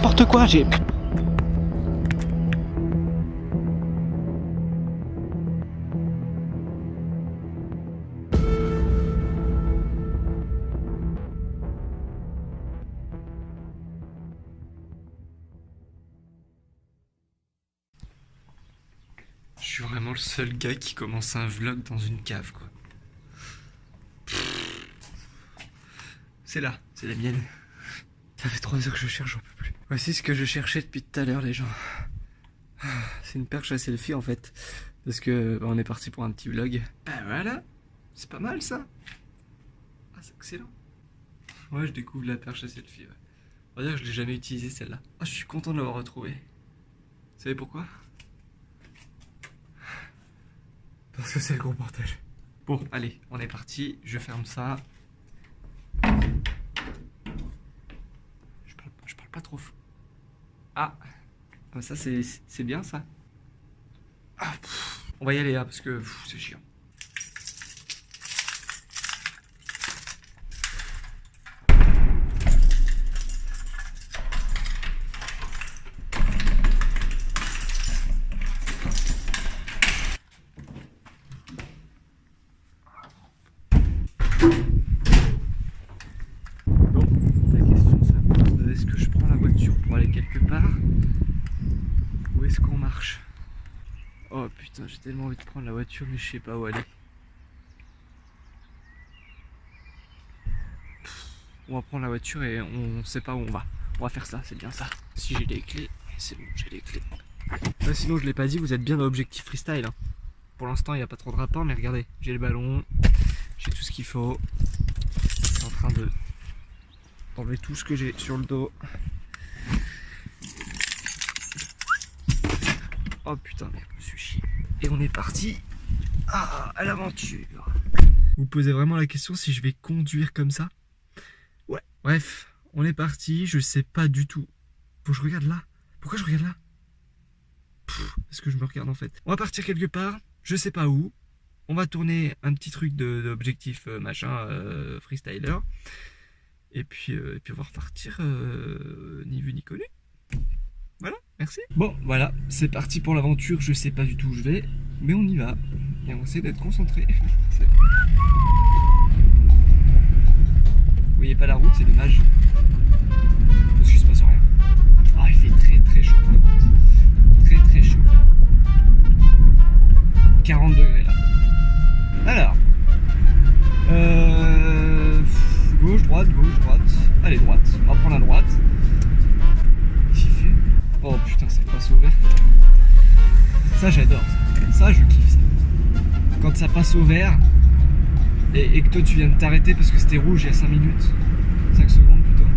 n'importe quoi, j'ai... Je suis vraiment le seul gars qui commence un vlog dans une cave, quoi. C'est là, c'est la mienne. Ça fait 3 heures que je cherche, j'en peux plus. Voici ce que je cherchais depuis tout à l'heure, les gens. C'est une perche à selfie, en fait. Parce que on est parti pour un petit vlog. Bah voilà, c'est pas mal, ça. Ah, c'est excellent. Ouais, je découvre la perche à selfie, ouais. On va dire que je l'ai jamais utilisée, celle-là. Ah, je suis content de l'avoir retrouvée. Vous savez pourquoi ? Parce que c'est le gros bordel. Bon, allez, on est parti. Je ferme ça. Je parle pas trop. Ah, ça c'est bien ça. Ah, on va y aller là parce que c'est chiant. Est-ce que je prends la voiture pour aller quelque part ou est-ce qu'on marche? Oh putain, j'ai tellement envie de prendre la voiture mais je sais pas où aller. On va prendre la voiture et on sait pas où on va. On va faire ça, c'est bien ça. Si j'ai les clés, c'est bon, j'ai les clés. Sinon je l'ai pas dit, vous êtes bien dans Objectif Freestyle, hein. Pour l'instant il n'y a pas trop de rapport mais regardez, j'ai le ballon, j'ai tout ce qu'il faut. Je suis en train de enlever tout ce que j'ai sur le dos. Oh putain, merde, je me suis chié. Et on est parti à l'aventure. Vous posez vraiment la question si je vais conduire comme ça? Ouais. Bref, on est parti, je sais pas du tout. Faut que je regarde là. Pourquoi je regarde là? Est-ce que je me regarde en fait? On va partir quelque part, je sais pas où. On va tourner un petit truc d'objectif machin freestyler. Et puis on va repartir ni vu ni connu. Voilà, merci. Bon, voilà, c'est parti pour l'aventure. Je sais pas du tout où je vais, mais on y va. Et on essaie d'être concentré. Vous voyez pas la route, c'est dommage. Parce qu'il se passe rien. Ah, il fait très très chaud par contre. Très très chaud. 40 degrés là. Alors. Gauche, droite, gauche, droite. Allez, droite. On va prendre la droite. Kiffé. Oh putain, ça passe au vert. Ça, j'adore. Ça, je kiffe ça. Quand ça passe au vert et que toi, tu viens de t'arrêter parce que c'était rouge il y a 5 minutes. 5 secondes plutôt.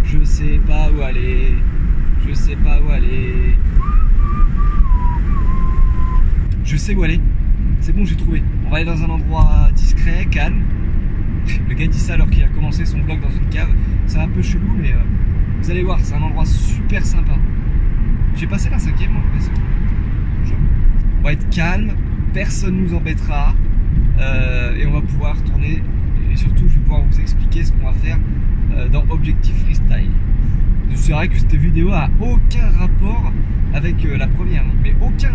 Je sais pas où aller. Je sais pas où aller. Je sais où aller. C'est bon, j'ai trouvé. On va aller dans un endroit discret, calme. Le gars dit ça alors qu'il a commencé son vlog dans une cave. C'est un peu chelou, mais vous allez voir, c'est un endroit super sympa. J'ai passé la 5e, moi. On va être calme, personne nous embêtera. Et on va pouvoir tourner. Et surtout, je vais pouvoir vous expliquer ce qu'on va faire dans Objectif Freestyle. C'est vrai que cette vidéo a aucun rapport avec la première, hein, mais aucun.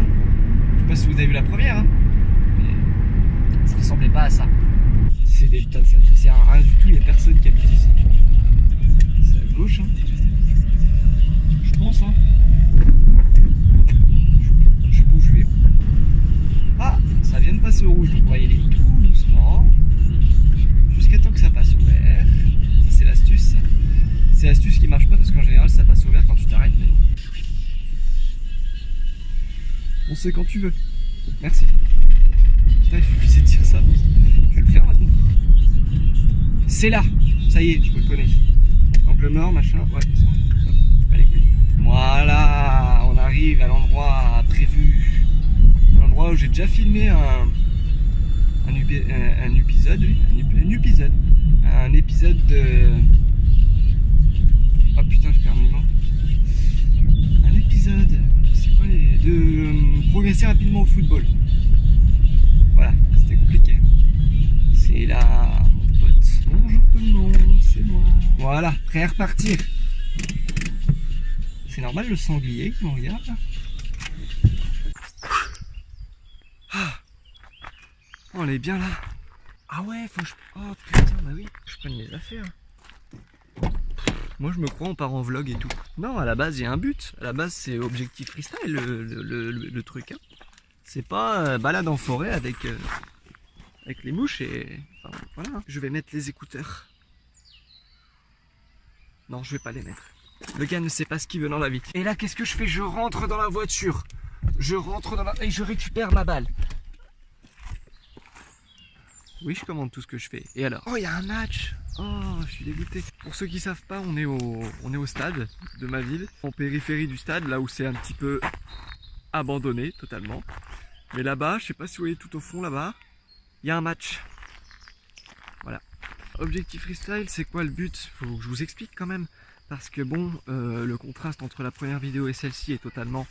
Je sais pas si vous avez vu la première, hein, mais ça ressemblait pas à ça. C'est des tas, ça sert à rien du tout, il n'y a personne qui habite ici. C'est à gauche, hein. Je pense, hein. Je sais pas où je vais. Ah, ça vient de passer au rouge, donc on va y aller tout doucement. Jusqu'à temps que ça passe au vert. C'est l'astuce, ça. C'est l'astuce qui marche pas parce qu'en général ça passe au vert quand tu t'arrêtes. Mais... on sait quand tu veux. Merci. Putain, il suffisait de dire ça. Je vais le faire maintenant. C'est là. Ça y est, je reconnais. Angle mort, machin. Ouais, ça. Pas les couilles. Voilà. On arrive à l'endroit prévu. L'endroit où j'ai déjà filmé un épisode. Oui, un épisode de... oh putain, je perds mes mots. Un épisode, c'est quoi les... de progresser rapidement au football. Voilà, c'était compliqué. C'est est là, mon pote. Bonjour tout le monde, c'est moi. Voilà, prêt à repartir. C'est normal le sanglier qui me regarde là. Ah. On est bien là. Ah ouais, faut que je... Oh putain, bah oui, je prenne mes affaires. Moi je me crois on part en vlog et tout. Non, à la base il y a un but. À la base c'est objectif freestyle le truc. Hein. C'est pas balade en forêt avec les mouches et... Enfin, voilà. Je vais mettre les écouteurs. Non, je vais pas les mettre. Le gars ne sait pas ce qu'il veut dans la vie. Et là qu'est-ce que je fais? Je rentre dans la voiture. Je rentre dans la... Et je récupère ma balle. Oui, je commande tout ce que je fais. Et alors? Oh, il y a un match. Oh, je suis dégoûté. Pour ceux qui savent pas, on est au stade de ma ville. En périphérie du stade, là où c'est un petit peu abandonné totalement. Mais là-bas, je sais pas si vous voyez tout au fond là-bas, il y a un match. Voilà. Objectif freestyle, c'est quoi le but? Faut que je vous explique quand même. Parce que bon, le contraste entre la première vidéo et celle-ci est totalement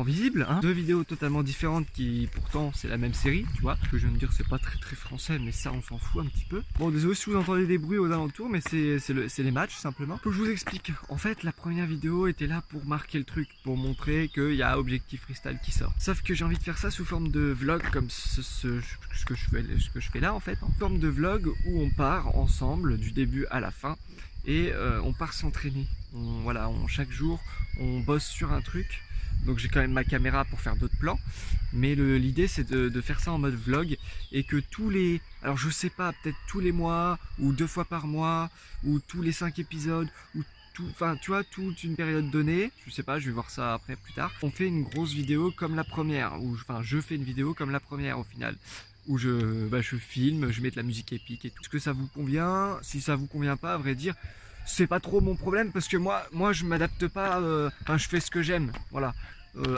visible, hein. Deux vidéos totalement différentes qui pourtant c'est la même série, tu vois. Ce que je viens de dire c'est pas très français, mais ça on s'en fout un petit peu. Bon, désolé si vous entendez des bruits aux alentours, mais c'est les matchs simplement. Faut que je vous explique. En fait la première vidéo était là pour marquer le truc, pour montrer qu'il y a Objectif Freestyle qui sort. Sauf que j'ai envie de faire ça sous forme de vlog comme ce que je fais là en fait, en forme de vlog où on part ensemble du début à la fin. Et on part s'entraîner. Voilà, chaque jour on bosse sur un truc. Donc j'ai quand même ma caméra pour faire d'autres plans. Mais l'idée c'est de faire ça en mode vlog. Et que tous les... Alors je sais pas, peut-être tous les mois, ou 2 fois par mois, ou tous les 5 épisodes, ou tout... Enfin tu vois, toute une période donnée. Je sais pas, je vais voir ça après plus tard. On fait une grosse vidéo comme la première. Enfin je fais une vidéo comme la première au final. Où je filme, je mets de la musique épique et tout. Est-ce que ça vous convient? Si ça vous convient pas, à vrai dire, c'est pas trop mon problème parce que moi je m'adapte pas, enfin je fais ce que j'aime, voilà.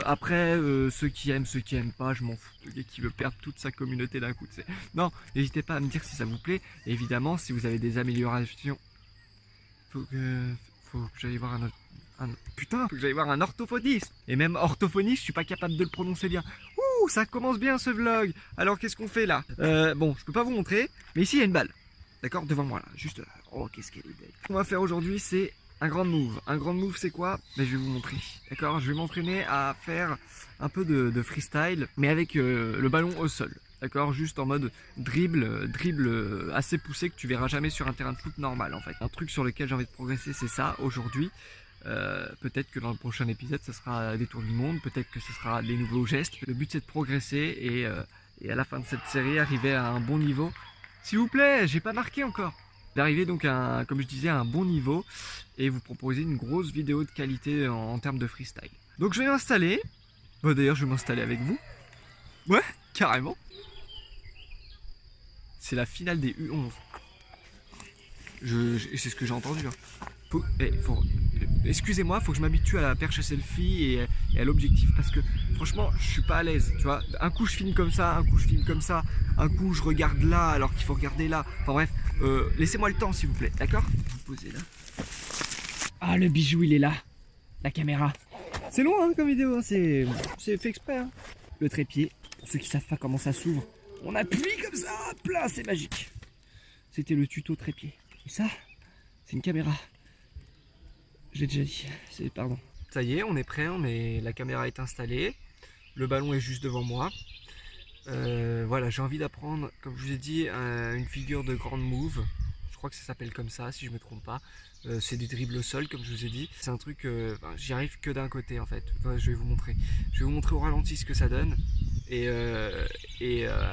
Après, ceux qui aiment pas, je m'en fous. Le gars qui veut perdre toute sa communauté d'un coup, c'est... Non, n'hésitez pas à me dire si ça vous plaît. Et évidemment, si vous avez des améliorations, faut que j'aille voir putain, faut que j'aille voir un orthophoniste. Et même orthophoniste, je suis pas capable de le prononcer bien. Ouh, ça commence bien ce vlog. Alors qu'est-ce qu'on fait là? Bon, je peux pas vous montrer, mais ici il y a une balle. D'accord, devant moi là, juste là. Oh, qu'est-ce qu'elle est belle. Ce qu'on va faire aujourd'hui, c'est un grand move. Un grand move, c'est quoi? Mais je vais vous montrer. D'accord, je vais m'entraîner à faire un peu de freestyle, mais avec le ballon au sol. D'accord, juste en mode dribble assez poussé que tu verras jamais sur un terrain de foot normal en fait. Un truc sur lequel j'ai envie de progresser, c'est ça aujourd'hui. Peut-être que dans le prochain épisode, ça sera des tours du monde, peut-être que ce sera des nouveaux gestes. Le but c'est de progresser et à la fin de cette série, arriver à un bon niveau. S'il vous plaît, j'ai pas marqué encore. D'arriver donc à, comme je disais, à un bon niveau et vous proposer une grosse vidéo de qualité en termes de freestyle. Donc je vais m'installer. Bon, d'ailleurs, je vais m'installer avec vous. Ouais, carrément. C'est la finale des U11. C'est ce que j'ai entendu. Hein. Excusez-moi, faut que je m'habitue à la perche à selfie et à l'objectif parce que franchement je suis pas à l'aise, tu vois. Un coup je filme comme ça, un coup je filme comme ça, un coup je regarde là alors qu'il faut regarder là. Enfin bref, laissez-moi le temps s'il vous plaît, d'accord? Vous posez là. Ah, le bijou il est là, la caméra. C'est long hein, comme vidéo, hein. C'est fait exprès. Hein. Le trépied, pour ceux qui savent pas comment ça s'ouvre, on appuie comme ça, plein, c'est magique. C'était le tuto trépied. Et ça, c'est une caméra. Je l'ai déjà dit, pardon. Ça y est, on est prêt, la caméra est installée. Le ballon est juste devant moi. Voilà, j'ai envie d'apprendre, comme je vous ai dit, une figure de grande move. Je crois que ça s'appelle comme ça, si je me trompe pas. C'est des dribbles au sol, comme je vous ai dit. C'est un truc, j'y arrive que d'un côté en fait. Enfin, je vais vous montrer. Je vais vous montrer au ralenti ce que ça donne. Et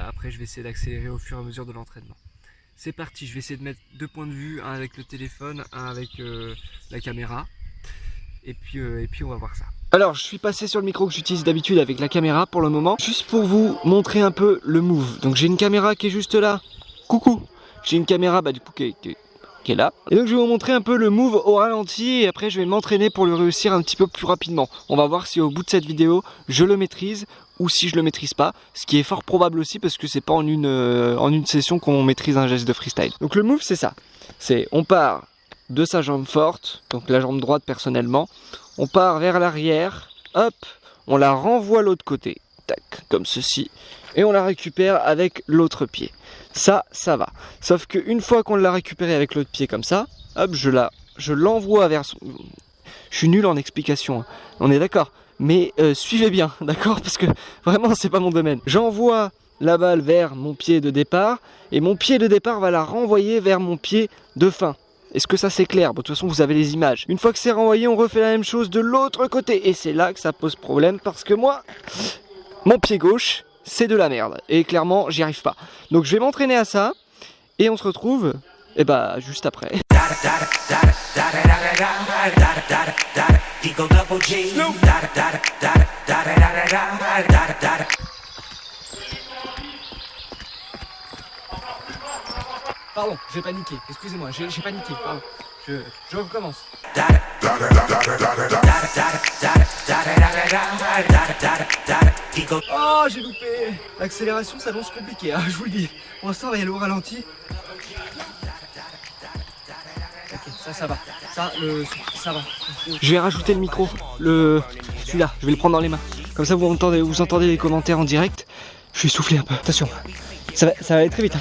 après, je vais essayer d'accélérer au fur et à mesure de l'entraînement. C'est parti, je vais essayer de mettre 2 points de vue, un avec le téléphone, un avec la caméra. Et puis on va voir ça. Alors je suis passé sur le micro que j'utilise d'habitude avec la caméra pour le moment. Juste pour vous montrer un peu le move. Donc j'ai une caméra qui est juste là. Coucou. J'ai une caméra du coup qui est là. Et donc je vais vous montrer un peu le move au ralenti. Et après je vais m'entraîner pour le réussir un petit peu plus rapidement. On va voir si au bout de cette vidéo je le maîtrise. Ou si je le maîtrise pas, ce qui est fort probable aussi parce que c'est pas en une session qu'on maîtrise un geste de freestyle. Donc le move c'est ça, c'est on part de sa jambe forte, donc la jambe droite personnellement, on part vers l'arrière, hop, on la renvoie l'autre côté, tac, comme ceci, et on la récupère avec l'autre pied. Ça va. Sauf qu'une fois qu'on l'a récupéré avec l'autre pied comme ça, hop, je l'envoie vers son... Je suis nul en explication, hein. On est d'accord. Mais suivez bien, d'accord? Parce que vraiment, c'est pas mon domaine. J'envoie la balle vers mon pied de départ et mon pied de départ va la renvoyer vers mon pied de fin. Est-ce que ça c'est clair? Bon, de toute façon, vous avez les images. Une fois que c'est renvoyé, on refait la même chose de l'autre côté. Et c'est là que ça pose problème parce que moi, mon pied gauche, c'est de la merde. Et clairement, j'y arrive pas. Donc je vais m'entraîner à ça et on se retrouve juste après. Pardon, j'ai paniqué, excusez-moi, j'ai paniqué, pardon. Je recommence. Oh, j'ai loupé. L'accélération s'annonce compliquée, hein, je vous le dis. Pour l'instant, on va y aller au ralenti. Ok, ça va. Ça va. Je vais rajouter le micro, celui-là, je vais le prendre dans les mains. Comme ça, vous entendez les commentaires en direct. Je suis soufflé un peu, attention. Ça va aller très vite. Hein.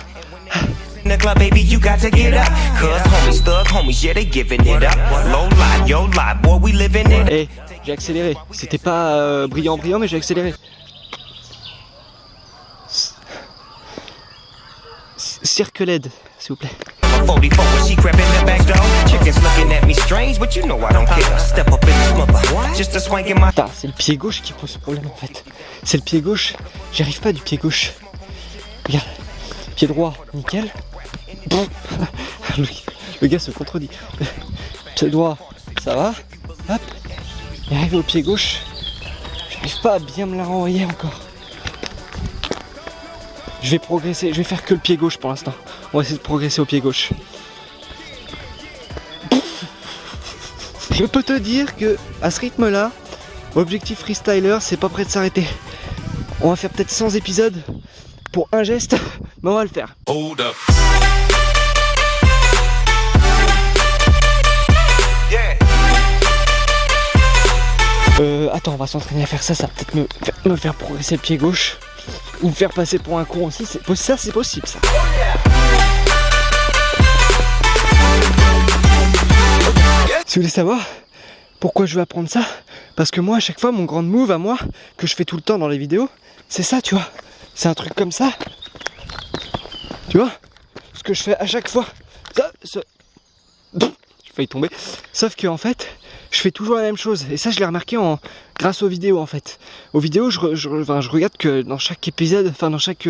Hey, j'ai accéléré. C'était pas brillant, mais j'ai accéléré. Cirque LED, s'il vous plaît. Putain, c'est le pied gauche qui pose problème en fait. C'est le pied gauche. J'y arrive pas du pied gauche. Regarde. Pied droit, nickel. Le gars se contredit. Pied droit, ça va. Hop. Et arrivé au pied gauche, j'arrive pas à bien me la renvoyer encore. Je vais progresser, je vais faire que le pied gauche pour l'instant. On va essayer de progresser au pied gauche. Je peux te dire que à ce rythme-là, Objectif Freestyler, c'est pas prêt de s'arrêter. On va faire peut-être 100 épisodes pour un geste, mais on va le faire. Hold up. Attends, on va s'entraîner à faire ça, ça va peut-être me faire progresser le pied gauche. Ou me faire passer pour un con aussi, ça c'est possible ça. Si vous voulez savoir pourquoi je veux apprendre ça, parce que moi à chaque fois mon grand move à moi, que je fais tout le temps dans les vidéos, c'est ça tu vois. C'est un truc comme ça. Tu vois? Ce que je fais à chaque fois. J'ai failli tomber. Sauf que en fait, je fais toujours la même chose. Et ça je l'ai remarqué grâce aux vidéos en fait. Aux vidéos, je regarde que dans chaque épisode, enfin dans chaque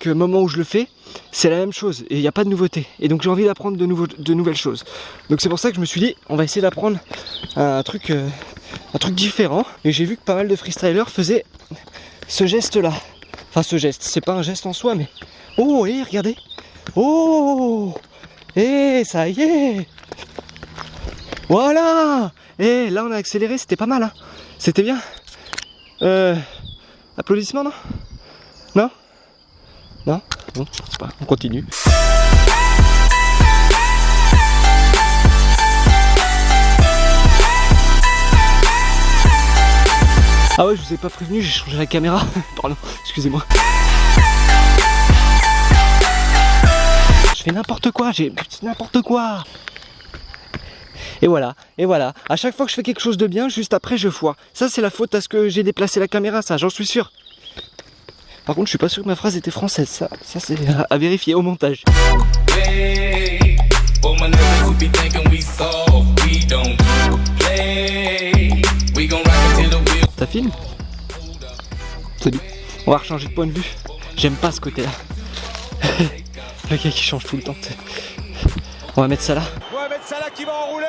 moment où je le fais, c'est la même chose. Et il n'y a pas de nouveauté. Et donc j'ai envie d'apprendre de nouvelles choses. Donc c'est pour ça que je me suis dit, on va essayer d'apprendre un truc différent. Et j'ai vu que pas mal de freestylers faisaient ce geste là. Enfin ce geste, c'est pas un geste en soi mais... Oh, et regardez. Oh, et ça y est. Voilà. Et là on a accéléré, c'était pas mal hein. C'était bien. Applaudissements non? Non? Non? Bon, c'est pas. On continue. Ah ouais, je vous ai pas prévenu, j'ai changé la caméra. Pardon, excusez-moi. Je fais n'importe quoi, n'importe quoi. Et voilà, à chaque fois que je fais quelque chose de bien, juste après je foire. Ça c'est la faute à ce que j'ai déplacé la caméra, ça j'en suis sûr. Par contre je suis pas sûr que ma phrase était française, ça c'est à vérifier au montage. Ça filme? Salut. On va rechanger de point de vue. J'aime pas ce côté là. Le gars qui change tout le temps. On va mettre ça là. On va mettre ça là qui va enrouler.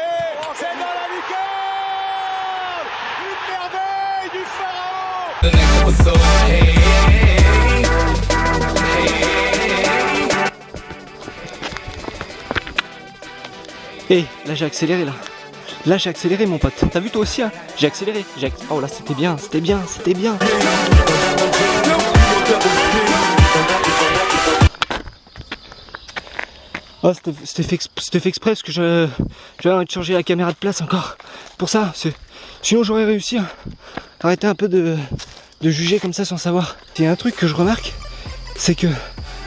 C'est dans la lucarne. Une merveille du pharaon. Et là j'ai accéléré là. Là j'ai accéléré mon pote. T'as vu toi aussi hein? J'ai accéléré. Oh là c'était bien. Oh, c'était fait exprès parce que j'avais envie de changer la caméra de place encore. Pour ça, sinon j'aurais réussi à arrêter un peu de juger comme ça sans savoir. Il y a un truc que je remarque, c'est que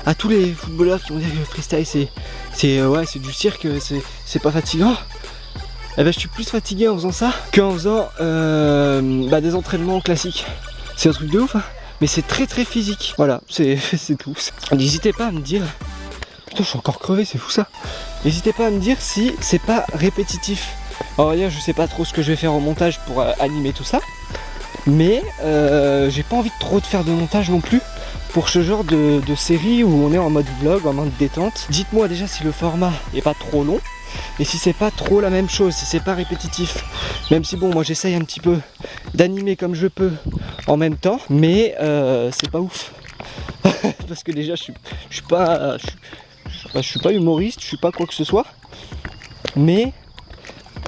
à tous les footballeurs qui vont dire que le freestyle c'est du cirque, c'est pas fatigant. Eh ben, je suis plus fatigué en faisant ça qu'en faisant des entraînements classiques. C'est un truc de ouf, hein, mais c'est très très physique. Voilà, c'est tout. N'hésitez pas à me dire. Putain, je suis encore crevé, c'est fou ça. N'hésitez pas à me dire si c'est pas répétitif. Alors, on va dire, je sais pas trop ce que je vais faire au montage pour animer tout ça, mais j'ai pas envie de trop de faire de montage non plus pour ce genre de série où on est en mode vlog, en mode détente. Dites-moi déjà si le format est pas trop long. Et si c'est pas trop la même chose, si c'est pas répétitif, même si bon moi j'essaye un petit peu d'animer comme je peux en même temps, mais c'est pas ouf. Parce que déjà je suis pas humoriste, je suis pas quoi que ce soit, mais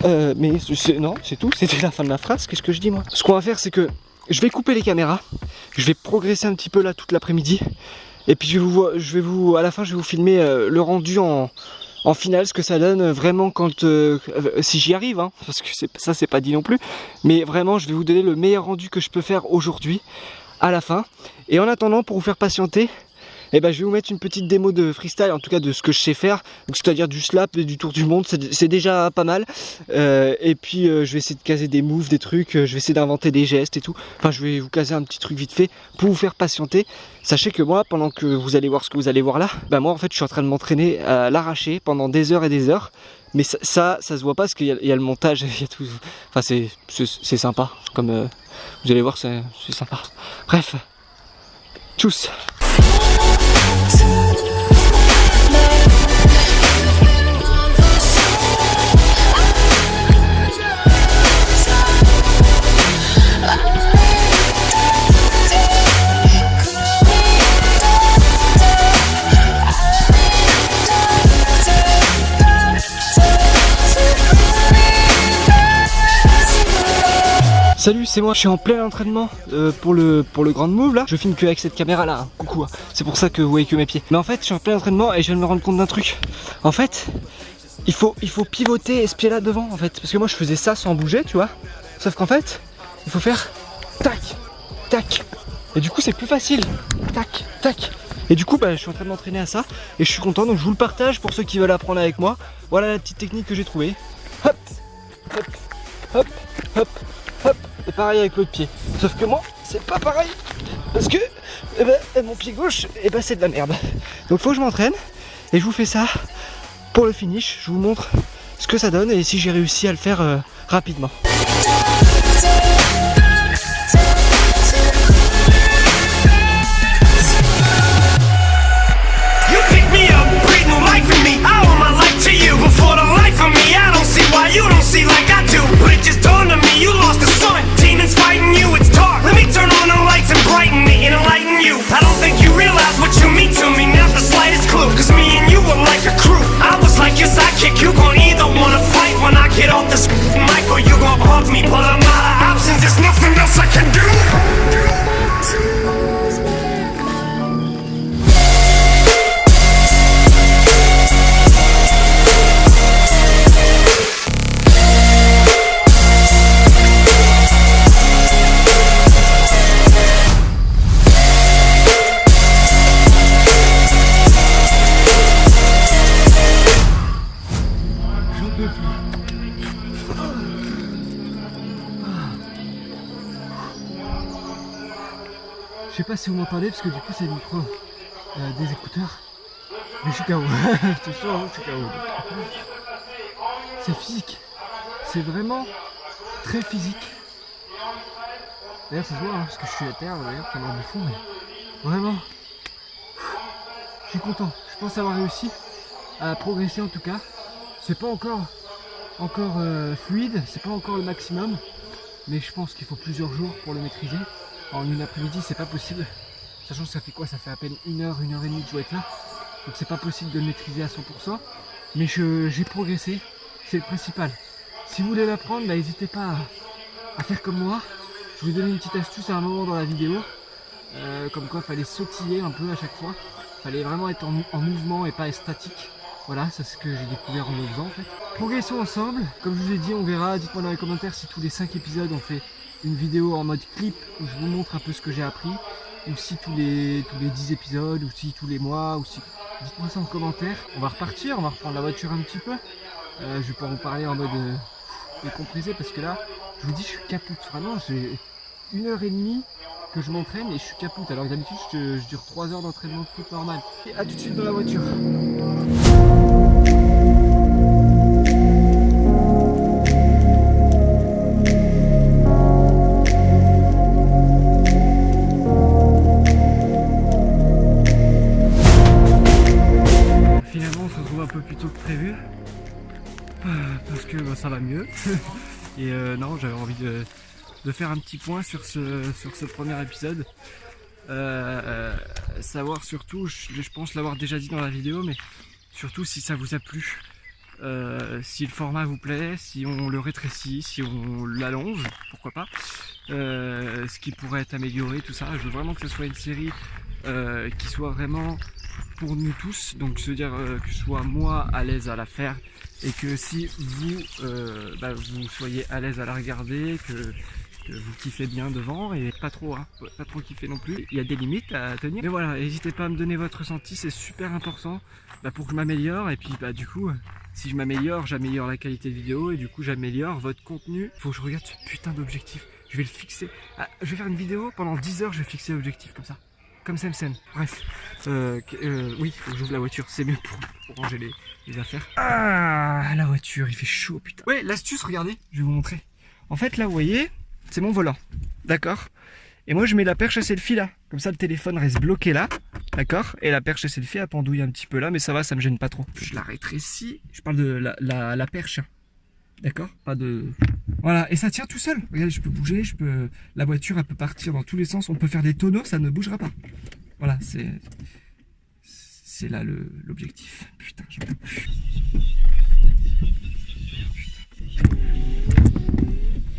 non c'est tout, c'était la fin de la phrase. Qu'est-ce que je dis moi? Ce qu'on va faire c'est que je vais couper les caméras, je vais progresser un petit peu là toute l'après-midi, et puis à la fin je vais vous filmer le rendu en finale, ce que ça donne vraiment quand si j'y arrive, hein, parce que ça c'est pas dit non plus, mais vraiment je vais vous donner le meilleur rendu que je peux faire aujourd'hui à la fin. Et en attendant, pour vous faire patienter, je vais vous mettre une petite démo de freestyle, en tout cas de ce que je sais faire, c'est-à-dire du slap et du tour du monde, c'est déjà pas mal. Et puis je vais essayer de caser des moves, des trucs, je vais essayer d'inventer des gestes et tout. Enfin, je vais vous caser un petit truc vite fait pour vous faire patienter. Sachez que moi, pendant que vous allez voir ce que vous allez voir là, moi en fait je suis en train de m'entraîner à l'arracher pendant des heures et des heures. Mais ça se voit pas parce qu'il y a le montage, il y a tout. Enfin c'est sympa, comme vous allez voir, c'est sympa. Bref, tchuss. Salut, c'est moi, je suis en plein entraînement pour le grand move là. Je filme que avec cette caméra là, hein. Coucou, hein. C'est pour ça que vous voyez que mes pieds. Mais en fait, je suis en plein entraînement et je viens de me rendre compte d'un truc. En fait, il faut pivoter ce pied là devant en fait. Parce que moi je faisais ça sans bouger, tu vois. Sauf qu'en fait, il faut faire tac, tac. Et du coup c'est plus facile. Tac, tac. Et du coup je suis en train de m'entraîner à ça. Et je suis content, donc je vous le partage pour ceux qui veulent apprendre avec moi. Voilà la petite technique que j'ai trouvée. Hop, hop, hop, hop, hop. Et pareil avec l'autre pied. Sauf que moi, c'est pas pareil. Parce que mon pied gauche, c'est de la merde. Donc faut que je m'entraîne. Et je vous fais ça pour le finish. Je vous montre ce que ça donne et si j'ai réussi à le faire rapidement. Je sais pas si vous m'entendez parce que du coup c'est le micro des écouteurs. Mais je suis KO. Je te sens, je suis KO. C'est physique. C'est vraiment très physique. D'ailleurs ça se voit hein, parce que je suis à terre d'ailleurs comme un fond, mais vraiment je suis content. Je pense avoir réussi à progresser en tout cas. C'est pas encore fluide, c'est pas encore le maximum, mais je pense qu'il faut plusieurs jours pour le maîtriser. En une après-midi c'est pas possible, sachant que ça fait quoi, ça fait à peine 1 heure, 1 heure et demie que je dois être là, donc c'est pas possible de le maîtriser à 100%, mais j'ai progressé, c'est le principal. Si vous voulez l'apprendre, n'hésitez pas à faire comme moi. Je vais vous donner une petite astuce à un moment dans la vidéo, comme quoi il fallait sautiller un peu à chaque fois, il fallait vraiment être en mouvement et pas être statique. Voilà, c'est ce que j'ai découvert en le faisant en fait. Progressons ensemble, comme je vous ai dit, on verra, dites-moi dans les commentaires si tous les 5 épisodes on fait une vidéo en mode clip où je vous montre un peu ce que j'ai appris. ou si tous les 10 épisodes, ou si tous les mois, ou si... Dites-moi ça en commentaire. On va repartir, on va reprendre la voiture un petit peu. Je vais pouvoir vous parler en mode décompressé parce que là, je vous dis, je suis capoute. Vraiment, j'ai 1h30 que je m'entraîne et je suis capoute. Alors que d'habitude, je dure 3 heures d'entraînement de foot normal. Et à tout de suite dans la voiture. Finalement, on se retrouve un peu plus tôt que prévu. Parce que ça va mieux. Et non, j'avais envie de faire un petit point sur ce premier épisode. Savoir surtout, je pense l'avoir déjà dit dans la vidéo, mais surtout si ça vous a plu. Si le format vous plaît, si on le rétrécit, si on l'allonge, pourquoi pas. Ce qui pourrait être amélioré, tout ça. Je veux vraiment que ce soit une série qui soit vraiment pour nous tous. Donc se dire que je sois moi à l'aise à la faire. Et que si vous, vous soyez à l'aise à la regarder, que vous kiffez bien devant et pas trop kiffer non plus. Il y a des limites à tenir. Mais voilà, n'hésitez pas à me donner votre ressenti, c'est super important pour que je m'améliore. Et puis du coup, si je m'améliore, j'améliore la qualité de vidéo et du coup j'améliore votre contenu. Faut que je regarde ce putain d'objectif. Je vais le fixer. Je vais faire une vidéo pendant 10 heures, je vais fixer l'objectif comme ça. Comme Samson. Bref. Oui, faut que j'ouvre la voiture. C'est mieux pour ranger les affaires. Ah, la voiture, il fait chaud, putain. Ouais, l'astuce, regardez, je vais vous montrer. En fait, là, vous voyez, c'est mon volant. D'accord? Et moi, je mets la perche à selfie là. Comme ça, le téléphone reste bloqué là. D'accord? Et la perche à selfie, elle pendouille un petit peu là, mais ça va, ça me gêne pas trop. Je la rétrécis. Je parle de la perche. D'accord? Pas de... Voilà, et ça tient tout seul. Regardez, je peux bouger, la voiture, elle peut partir dans tous les sens. On peut faire des tonneaux, ça ne bougera pas. Voilà, c'est là l'objectif. Putain, j'en peux plus.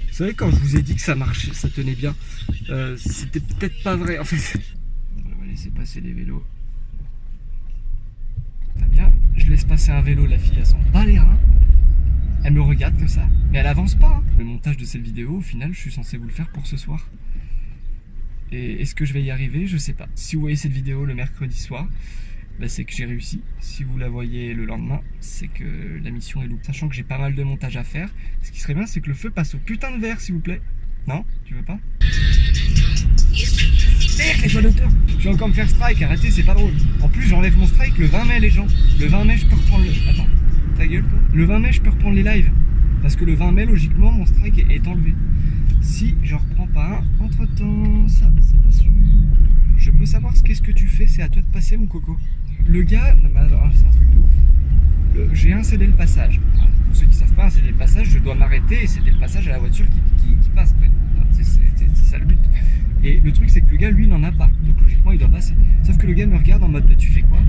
Vous savez, quand je vous ai dit que ça marchait, ça tenait bien, c'était peut-être pas vrai. En fait, on va laisser passer les vélos. Très bien, je laisse passer un vélo, la fille, elle s'en bat les reins. Elle me regarde comme ça, mais elle avance pas. Le montage de cette vidéo, au final, je suis censé vous le faire pour ce soir. Et est-ce que je vais y arriver? Je sais pas. Si vous voyez cette vidéo le mercredi soir, c'est que j'ai réussi. Si vous la voyez le lendemain, c'est que la mission est loupe. Sachant que j'ai pas mal de montage à faire, ce qui serait bien, c'est que le feu passe au putain de vert, s'il vous plaît. Non? Tu veux pas? Merde, les toits d'auteur! Je vais encore me faire strike, arrêtez, c'est pas drôle. En plus, j'enlève mon strike le 20 mai, les gens. Le 20 mai, je peux reprendre le... Attends. Ta gueule, toi. Le 20 mai, je peux reprendre les lives. Parce que le 20 mai, logiquement, mon strike est enlevé. Si je reprends pas un, entre temps, ça, c'est pas sûr. Je peux savoir qu'est-ce que tu fais, c'est à toi de passer, mon coco. Le gars, non, mais alors, c'est un truc de ouf. J'ai un cédé le passage. Voilà. Pour ceux qui savent pas, un cédé le passage, je dois m'arrêter et céder le passage à la voiture qui passe, en fait. Enfin, c'est ça le but. Et le truc, c'est que le gars, lui, n'en a pas. Donc, logiquement, il doit passer. Sauf que le gars me regarde en mode, tu fais quoi?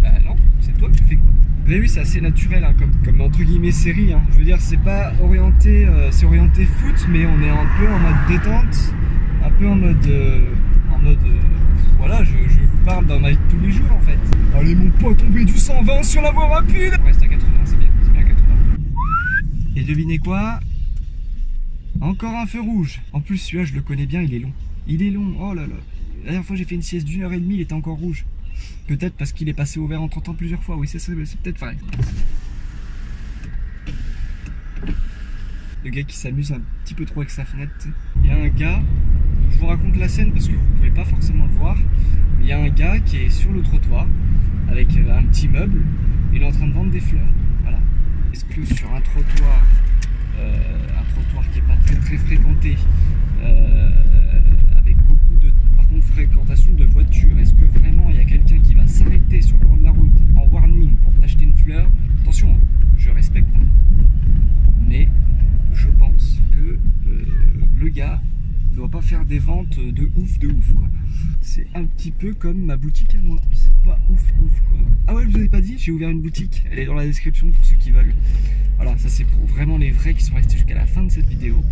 Bah non, c'est toi, tu fais quoi? Vous avez vu, c'est assez naturel, hein, comme entre guillemets série. Hein. Je veux dire, c'est pas orienté, c'est orienté foot, mais on est un peu en mode détente, un peu en mode, voilà, je vous parle dans ma vie de tous les jours en fait. Allez mon pote, on met du 120 sur la voie rapide. On reste à 80, c'est bien à 80. Et devinez quoi? Encore un feu rouge. En plus, celui-là, je le connais bien, il est long. Il est long, oh là là. La dernière fois, j'ai fait une sieste d'1h30, il était encore rouge. Peut-être parce qu'il est passé au vert en 30 ans plusieurs fois, oui c'est peut-être vrai. Le gars qui s'amuse un petit peu trop avec sa fenêtre, tu sais. Il y a un gars, je vous raconte la scène parce que vous pouvez pas forcément le voir. Il y a un gars qui est sur le trottoir avec un petit meuble, il est en train de vendre des fleurs. Voilà. Est-ce que sur un trottoir qui est pas très fréquenté, avec beaucoup de fréquentation de voitures, est-ce que vraiment il y a quelqu'un qui va s'arrêter sur le bord de la route en warning pour t'acheter une fleur? Attention, je respecte, mais je pense que le gars ne doit pas faire des ventes de ouf quoi. C'est un petit peu comme ma boutique à moi, c'est pas ouf quoi. Ah ouais, je vous avais pas dit, j'ai ouvert une boutique, elle est dans la description pour ceux qui veulent. Voilà, ça c'est pour vraiment les vrais qui sont restés jusqu'à la fin de cette vidéo.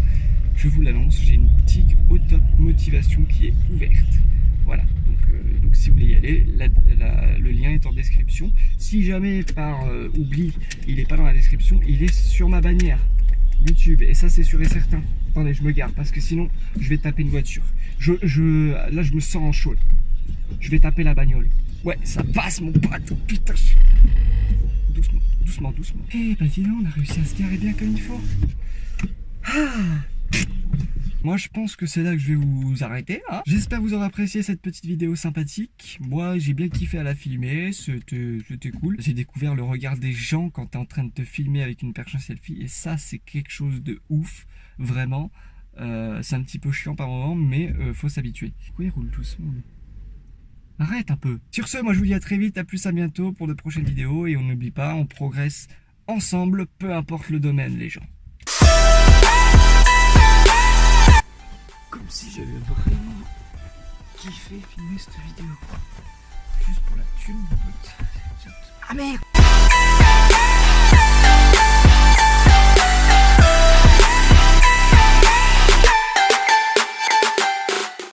Je vous l'annonce, j'ai une boutique au top motivation qui est ouverte. Voilà, donc si vous voulez y aller, le lien est en description. Si jamais par oubli, il n'est pas dans la description, il est sur ma bannière. YouTube, et ça c'est sûr et certain. Attendez, je me garde parce que sinon je vais taper une voiture. Là je me sens en chaud. Je vais taper la bagnole. Ouais, ça passe mon pote. Putain. Doucement, doucement, doucement. Eh bah dis donc, on a réussi à se garer bien comme il faut. Moi je pense que c'est là que je vais vous arrêter, hein. J'espère vous aurez apprécié cette petite vidéo sympathique. Moi j'ai bien kiffé à la filmer, c'était cool. J'ai découvert le regard des gens quand t'es en train de te filmer avec une perche à selfie. Et ça c'est quelque chose de ouf, vraiment. C'est un petit peu chiant par moment, mais faut s'habituer. Pourquoi il roule doucement? Arrête un peu. Sur ce, moi je vous dis à très vite, à plus, à bientôt pour de prochaines vidéos. Et on n'oublie pas, on progresse ensemble, peu importe le domaine les gens. Comme si j'avais vraiment kiffé filmer cette vidéo. Juste pour la thune, mon pote. Ah merde!